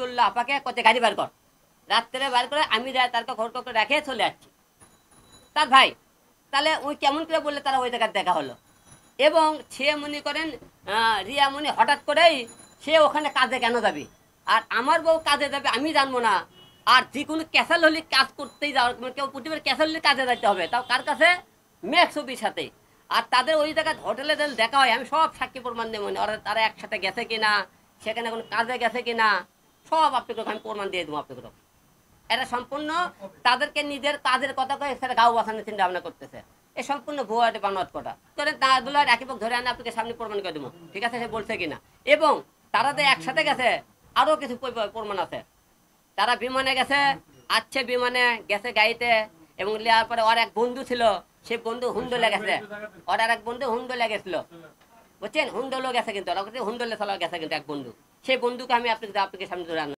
বললো আপাকে কত গাড়ি বার কর, রাত্রে বার করে আমি তার ঘর করে রেখে চলে যাচ্ছি। তার ভাই তাহলে ওই কেমন করে বললে তারা ওই জায়গায় দেখা হলো। এবং সে মনে করেন রিয়া মনি হঠাৎ করেই সে ওখানে কাজে কেন যাবে, আর আমার বউ কাজে যাবে আমি জানবো না। আর যে কোনো ক্যাসাল হলে কাজ করতেই যাওয়ার, কেউ প্রতিবার ক্যাসাল হলে কাজে যাইতে হবে, তাও কার কাছে, মেঘ ছবির সাথে। আর তাদের ওই জায়গায় হোটেলে দেখা হয়, আমি সব সাক্ষী প্রমাণ দেবো, ওরা তারা একসাথে গেছে কিনা, সেখানে কোনো কাজে গেছে কিনা, সব আপনাকে আমি প্রমাণ দিয়ে দেবো আপনাকে। এটা সম্পূর্ণ তাদেরকে নিজের কাজের কথা কয়ে সেটা গাও বাঁচানোর চিন্তা ভাবনা করতেছে। এ সম্পূর্ণ ভুয়া বানোয়াট করা করে দুলার একই পক্ষ ধরে আনে আপনাকে সামনে প্রমাণ করে দেবো, ঠিক আছে সে বলছে কিনা। এবং তারা যে একসাথে গেছে আরো কিছু প্রমাণ আছে। তারা বিমানে গেছে, আসছে বিমানে গেছে গাড়িতে, এবং নেওয়ার পরে ওর এক বন্ধু ছিল, সে বন্ধু হুন্ডো লেগেছে, ওর আর এক বন্ধু হুন্ডো লেগেছিল, বুঝছেন, হুন্ডোলো গেছে, কিন্তু ওরা হুন্ডোলে চলা গেছে কিন্তু এক বন্ধু, সেই বন্ধুকে আমি আপনাকে সামনে ধরে আনলাম।